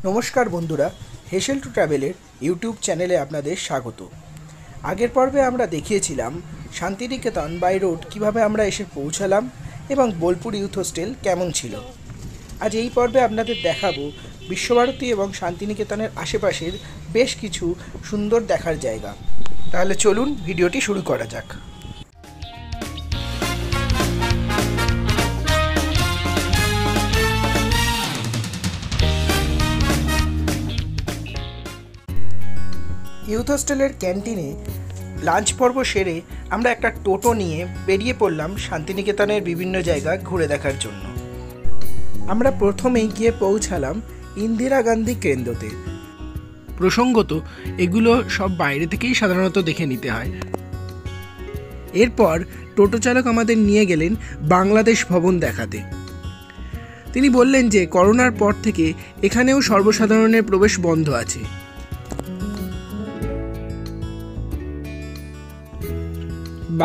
নমস্কার বন্ধুরা, হেসেল টু ট্রাভেলের ইউটিউব চ্যানেলে আপনাদের স্বাগত। আগের পর্বে আমরা দেখিয়েছিলাম শান্তিনিকেতন বাই রোড কীভাবে আমরা এসে পৌঁছালাম এবং বোলপুর ইউথ হোস্টেল কেমন ছিল। আজ এই পর্বে আপনাদের দেখাবো বিশ্বভারতী এবং শান্তিনিকেতনের আশেপাশের বেশ কিছু সুন্দর দেখার জায়গা। তাহলে চলুন ভিডিওটি শুরু করা যাক। ইউথ হোস্টেলের ক্যান্টিনে লাঞ্চ পর্ব সেরে আমরা একটা টোটো নিয়ে বেরিয়ে পড়লাম শান্তিনিকেতনের বিভিন্ন জায়গা ঘুরে দেখার জন্য। আমরা প্রথমেই গিয়ে পৌঁছালাম ইন্দিরা গান্ধী কেন্দ্রতে। প্রসঙ্গত এগুলো সব বাইরে থেকেই সাধারণত দেখে নিতে হয়। এরপর টোটো চালক আমাদের নিয়ে গেলেন বাংলাদেশ ভবন দেখাতে। তিনি বললেন যে করোনার পর থেকে এখানেও সর্বসাধারণের প্রবেশ বন্ধ আছে।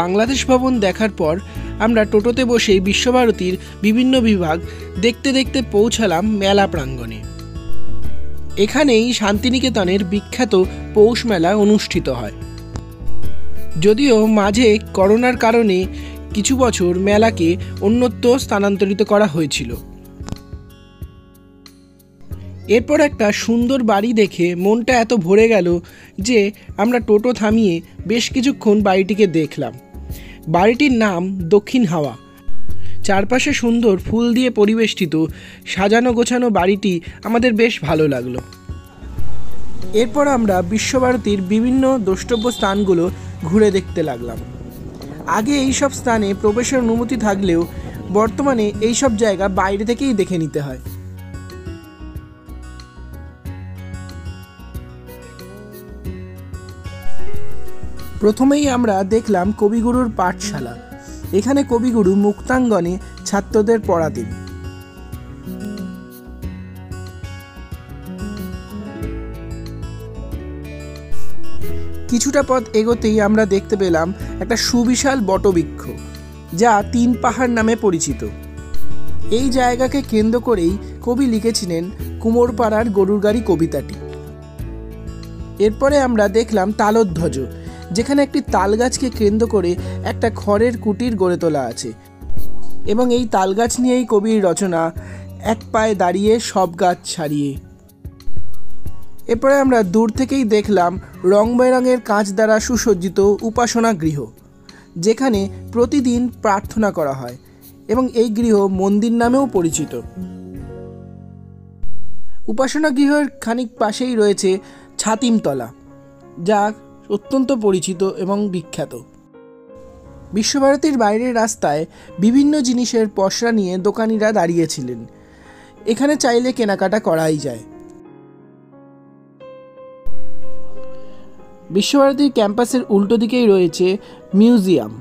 বাংলাদেশ ভবন দেখার পর আমরা টোটোতে বসেই বিশ্বভারতীর বিভিন্ন বিভাগ দেখতে দেখতে পৌঁছালাম মেলা প্রাঙ্গণে। এখানেই শান্তিনিকেতনের বিখ্যাত পৌষ মেলা অনুষ্ঠিত হয়। যদিও মাঝে করোনার কারণে কিছু বছর মেলাকে অন্যত্র স্থানান্তরিত করা হয়েছিল। এরপর একটা সুন্দর বাড়ি দেখে মনটা এত ভরে গেল যে আমরা টোটো থামিয়ে বেশ কিছুক্ষণ বাড়িটিকে দেখলাম। বাড়িটির নাম দক্ষিণ হাওয়া। চারপাশে সুন্দর ফুল দিয়ে পরিবেষ্টিত সাজানো গোছানো বাড়িটি আমাদের বেশ ভালো লাগলো। এরপর আমরা বিশ্বভারতীর বিভিন্ন দ্রষ্টব্য স্থানগুলো ঘুরে দেখতে লাগলাম। আগে এইসব স্থানে প্রবেশের অনুমতি থাকলেও বর্তমানে এইসব জায়গা বাইরে থেকেই দেখে নিতে হয়। প্রথমেই আমরা দেখলাম কবিগুরুর পাঠশালা। এখানে কবিগুরু মুক্তাঙ্গনে ছাত্রদের পড়াতেন। কিছুটা পথ এগোতেই আমরা দেখতে পেলাম একটা সুবিশাল বটবৃক্ষ, যা তিন পাহাড় নামে পরিচিত। এই জায়গাকে কেন্দ্র করেই কবি লিখেছিলেন কুমোরপাড়ার গরুর গাড়ি কবিতাটি। এরপরে আমরা দেখলাম তালধ্বজ, যেখানে একটি তাল গাছকে কেন্দ্র করে একটা খড়ের কুটির গড়ে তোলা আছে এবং এই তাল গাছ নিয়েই কবির রচনা এক পায়ে দাঁড়িয়ে সব গাছ ছাড়িয়ে। এরপরে আমরা দূর থেকেই দেখলাম রং বেরঙের কাঁচ দ্বারা সুসজ্জিত উপাসনা গৃহ, যেখানে প্রতিদিন প্রার্থনা করা হয় এবং এই গৃহ মন্দির নামেও পরিচিত। উপাসনা গৃহের খানিক পাশেই রয়েছে ছাতিমতলা, যা অত্যন্ত পরিচিত এবং বিখ্যাত। বিশ্বভারতীর বাইরের রাস্তায় বিভিন্ন জিনিসের পসরা নিয়ে দোকানিরা দাঁড়িয়েছিলেন। এখানে চাইলে কেনাকাটা করাই যায়। বিশ্বভারতীর ক্যাম্পাসের উল্টো দিকেই রয়েছে মিউজিয়াম,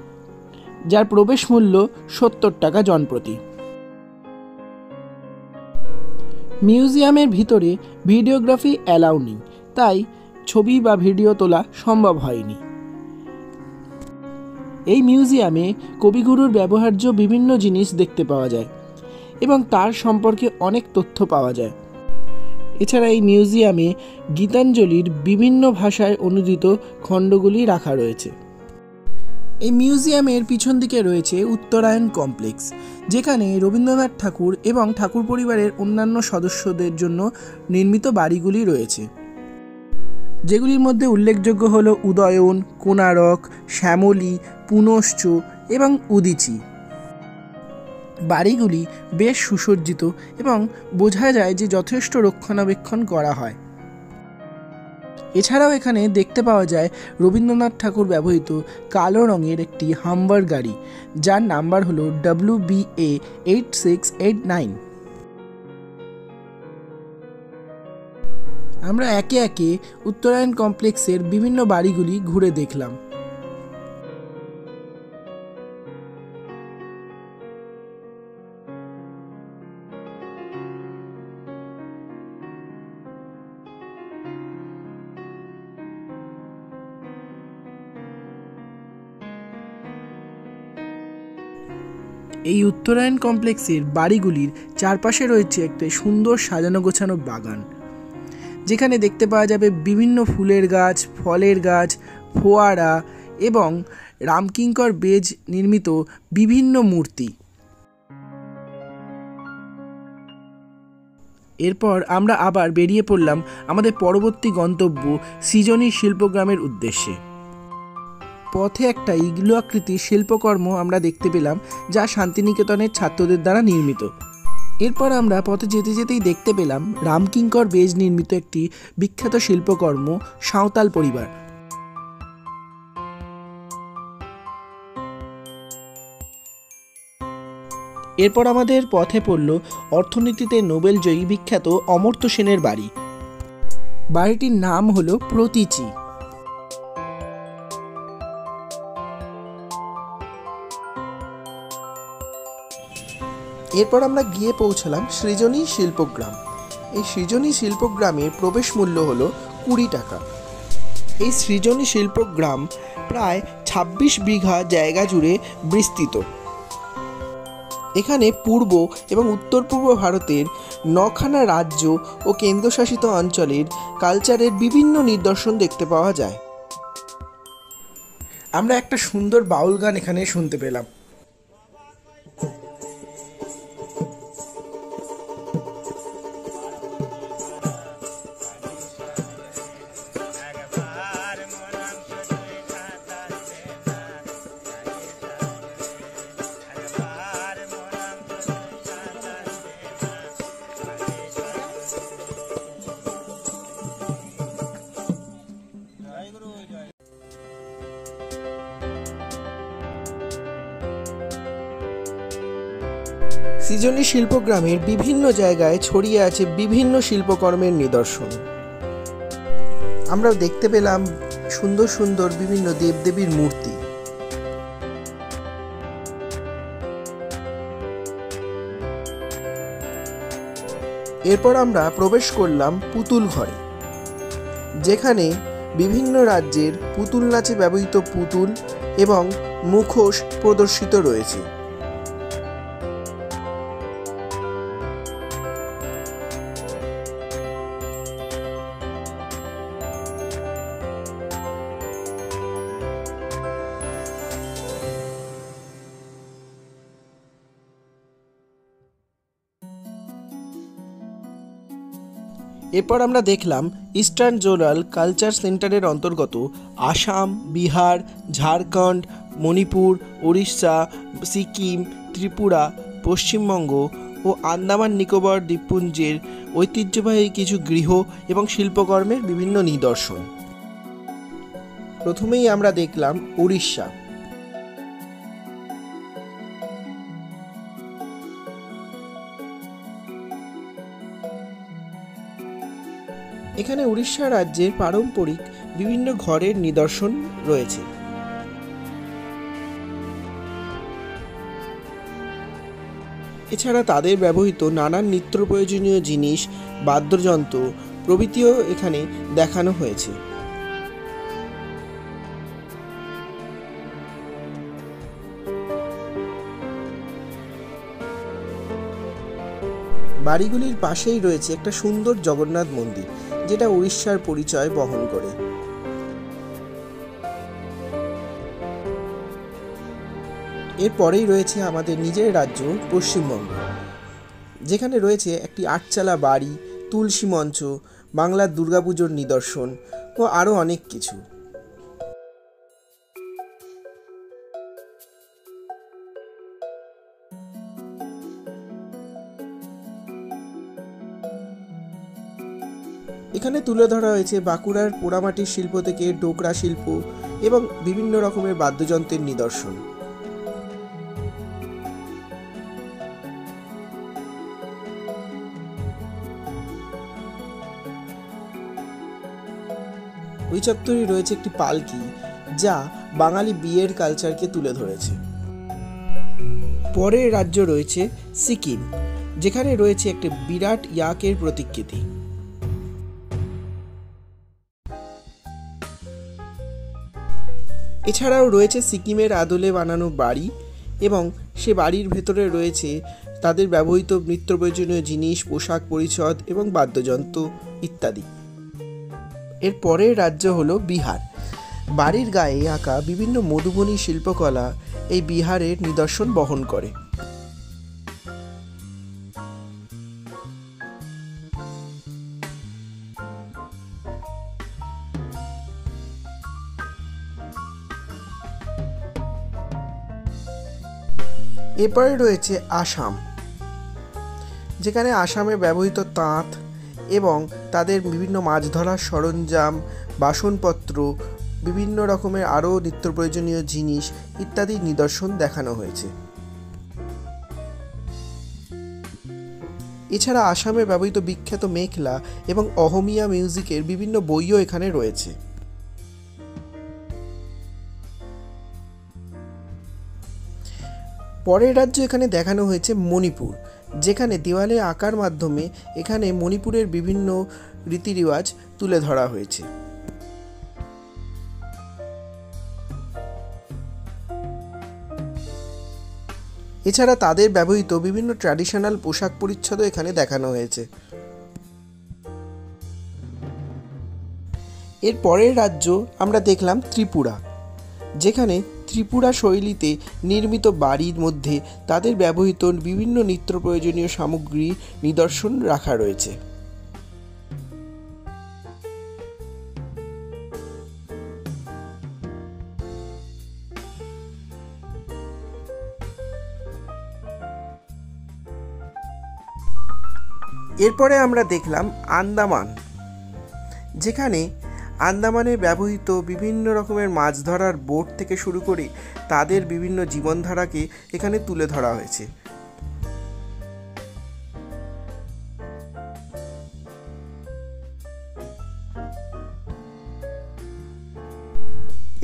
যার প্রবেশ মূল্য 70 টাকা জনপ্রতি। মিউজিয়ামের ভিতরে ভিডিওগ্রাফি অ্যালাউ নেই, তাই ছবি বা ভিডিও তোলা সম্ভব হয়নি। এই মিউজিয়ামে কবিগুরুর ব্যবহার্য বিভিন্ন জিনিস দেখতে পাওয়া যায় এবং তার সম্পর্কে অনেক তথ্য পাওয়া যায়। এছাড়া এই মিউজিয়ামে গীতাঞ্জলির বিভিন্ন ভাষায় অনুদিত খণ্ডগুলি রাখা রয়েছে। এই মিউজিয়ামের পিছন দিকে রয়েছে উত্তরায়ণ কমপ্লেক্স, যেখানে রবীন্দ্রনাথ ঠাকুর এবং ঠাকুর পরিবারের অন্যান্য সদস্যদের জন্য নির্মিত বাড়িগুলি রয়েছে, যেগুলির মধ্যে উল্লেখযোগ্য হল উদয়ন, কোনারক, শ্যামলী, পুনশ্চ এবং উদীচী। বাড়িগুলি বেশ সুসজ্জিত এবং বোঝা যায় যে যথেষ্ট রক্ষণাবেক্ষণ করা হয়। এছাড়াও এখানে দেখতে পাওয়া যায় রবীন্দ্রনাথ ঠাকুর ব্যবহৃত কালো রঙের একটি হাম্বার গাড়ি, যার নাম্বার হলো WBA 8689। আমরা একে একে উত্তরায়ণ কমপ্লেক্সের বিভিন্ন বাড়িগুলি ঘুরে দেখলাম। এই উত্তরায়ণ কমপ্লেক্সের বাড়িগুলির চারপাশে রয়েছে একটা সুন্দর সাজানো গোছানো বাগান। যেখানে দেখতে পাওয়া যাবে বিভিন্ন ফুলের গাছ, ফলের গাছ, ফোয়ারা এবং রামকিঙ্কর বেজ নির্মিত বিভিন্ন মূর্তি। এরপর আমরা আবার বেরিয়ে পড়লাম আমাদের পরবর্তী গন্তব্য সৃজনী শিল্পগ্রামের উদ্দেশ্যে। পথে একটা ইগলু আকৃতির শিল্পকর্ম আমরা দেখতে পেলাম, যা শান্তিনিকেতনের ছাত্রদের দ্বারা নির্মিত। এরপর আমরা পথে যেতে যেতেই দেখতে পেলাম রামকিঙ্কর বেজ নির্মিত একটি বিখ্যাত শিল্পকর্ম সাঁওতাল পরিবার। এরপর আমাদের পথে পড়ল অর্থনীতিতে নোবেলজয়ী বিখ্যাত অমর্ত্য সেনের বাড়ি। বাড়িটির নাম হলো প্রতীচী। এরপর আমরা গিয়ে পৌঁছলাম সৃজনী শিল্পগ্রাম। এই সৃজনী শিল্পগ্রামের প্রবেশ মূল্য হলো 20 টাকা। এই সৃজনী শিল্পগ্রাম প্রায় 26 বিঘা জায়গা জুড়ে বিস্তৃত। এখানে পূর্ব এবং উত্তর পূর্ব ভারতের 9খানা রাজ্য ও কেন্দ্রশাসিত অঞ্চলের কালচারের বিভিন্ন নিদর্শন দেখতে পাওয়া যায়। আমরা একটা সুন্দর বাউল গান এখানে শুনতে পেলাম। সৃজনী শিল্পগ্রামের বিভিন্ন জায়গায় ছড়িয়ে আছে বিভিন্ন শিল্পকর্মের নিদর্শন। আমরা দেখতে পেলাম সুন্দর সুন্দর বিভিন্ন দেবদেবীর মূর্তি। এরপর আমরা প্রবেশ করলাম পুতুল ঘরে, যেখানে বিভিন্ন রাজ্যের পুতুল নাচে ব্যবহৃত পুতুল এবং মুখোশ প্রদর্শিত রয়েছে। এরপর আমরা দেখলাম ইস্টার্ন জোনাল কালচার সেন্টারের অন্তর্গত আসাম, বিহার, ঝাড়খণ্ড, মণিপুর, উড়িষ্যা, সিকিম, ত্রিপুরা, পশ্চিমবঙ্গ ও আন্দামান নিকোবর দ্বীপপুঞ্জের ঐতিহ্যবাহী কিছু গৃহ এবং শিল্পকর্মের বিভিন্ন নিদর্শন। প্রথমেই আমরা দেখলাম উড়িষ্যা। এখানে উড়িষ্যা রাজ্যের পারম্পরিক বিভিন্ন ঘরের নিদর্শন রয়েছে। এছাড়া তাদের ব্যবহৃত নানান নিত্য প্রয়োজনীয় জিনিস, বাদ্যযন্ত্র প্রভৃতিও এখানে দেখানো হয়েছে। বাড়িগুলির পাশেই রয়েছে একটা সুন্দর জগন্নাথ মন্দির, যেটা উড়িষ্যার পরিচয় বহন করে। এরপরেই রয়েছে আমাদের নিজের রাজ্য পশ্চিমবঙ্গ, যেখানে রয়েছে একটি 8চালা বাড়ি, তুলসী মঞ্চ, বাংলার দুর্গাপুজোর নিদর্শন ও আরও অনেক কিছু। এখানে তুলে ধরা হয়েছে বাঁকুড়ার পোড়ামাটির শিল্প থেকে ডোকরা শিল্প এবং বিভিন্ন রকমের বাদ্যযন্ত্রের নিদর্শন। ওই চত্বরে রয়েছে একটি পালকি, যা বাঙালি বিয়ের কালচারকে তুলে ধরেছে। পরের রাজ্য রয়েছে সিকিম, যেখানে রয়েছে একটি বিরাট ইয়াকের প্রতিকৃতি। এছাড়াও রয়েছে সিকিমের আদলে বানানো বাড়ি এবং সে বাড়ির ভেতরে রয়েছে তাদের ব্যবহৃত নিত্য প্রয়োজনীয় জিনিস, পোশাক পরিচ্ছদ এবং বাদ্যযন্ত্র ইত্যাদি। এর পরের রাজ্য হলো বিহার। বাড়ির গায়ে আঁকা বিভিন্ন মধুবনী শিল্পকলা এই বিহারের নিদর্শন বহন করে। এরপরে রয়েছে আসাম, যেখানে আসামে ব্যবহৃত তাঁত এবং তাদের বিভিন্ন মাছ ধরার সরঞ্জাম, বাসনপত্র, বিভিন্ন রকমের আরও নিত্য প্রয়োজনীয় জিনিস ইত্যাদি নিদর্শন দেখানো হয়েছে। এছাড়া আসামে ব্যবহৃত বিখ্যাত মেখলা এবং অহমিয়া মিউজিকের বিভিন্ন বইও এখানে রয়েছে। পরের রাজ্য এখানে দেখানো হয়েছে মণিপুর, যেখানে দেওয়ালে আঁকার মাধ্যমে এখানে মণিপুরের বিভিন্ন রীতিরেওয়াজ তুলে ধরা হয়েছে। এছাড়া তাদের ব্যবহৃত বিভিন্ন ট্র্যাডিশনাল পোশাক পরিচ্ছদও এখানে দেখানো হয়েছে। এর পরের রাজ্য আমরা দেখলাম ত্রিপুরা, যেখানে ত্রিপুরা শৈলীতে নির্মিত বাড়ির মধ্যে তাদের ব্যবহৃত বিভিন্ন নিত্য প্রয়োজনীয় সামগ্রী নিদর্শন রাখা রয়েছে। এরপরে আমরা দেখলাম আন্দামান, যেখানে আন্দামানে ব্যবহৃত বিভিন্ন রকমের মাছ ধরার বোট থেকে শুরু করে তাদের বিভিন্ন জীবনধারাকে এখানে তুলে ধরা হয়েছে।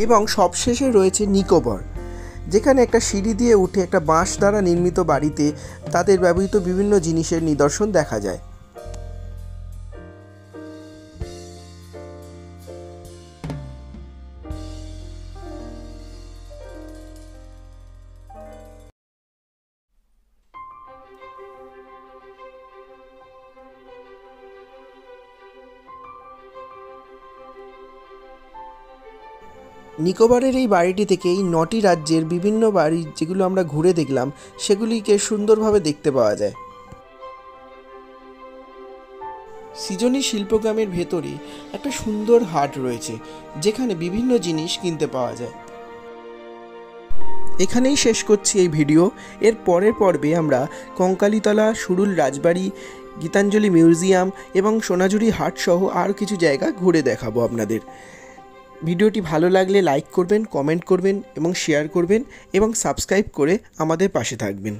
এবং সবশেষে রয়েছে নিকোবর, যেখানে একটা সিঁড়ি দিয়ে উঠে একটা বাঁশ দ্বারা নির্মিত বাড়িতে তাদের ব্যবহৃত বিভিন্ন জিনিসের নিদর্শন দেখা যায়। নিকোবরের এই বাড়িটি থেকে এই 9টি রাজ্যের বিভিন্ন বাড়ি যেগুলো আমরা ঘুরে দেখলাম সেগুলিকে সুন্দরভাবে দেখতে পাওয়া যায়। সৃজনী শিল্পগ্রামের ভেতরে একটা সুন্দর হাট রয়েছে, যেখানে বিভিন্ন জিনিস কিনতে পাওয়া যায়। এখানেই শেষ করছি এই ভিডিও। এর পরের পর্বে আমরা কঙ্কালীতলা, সুরুল রাজবাড়ি, গীতাঞ্জলি মিউজিয়াম এবং সোনাঝুরি হাট সহ আরও কিছু জায়গা ঘুরে দেখাবো আপনাদের। ভিডিওটি ভালো লাগলে লাইক করবেন, কমেন্ট করবেন এবং শেয়ার করবেন এবং সাবস্ক্রাইব করে আমাদের পাশে থাকবেন।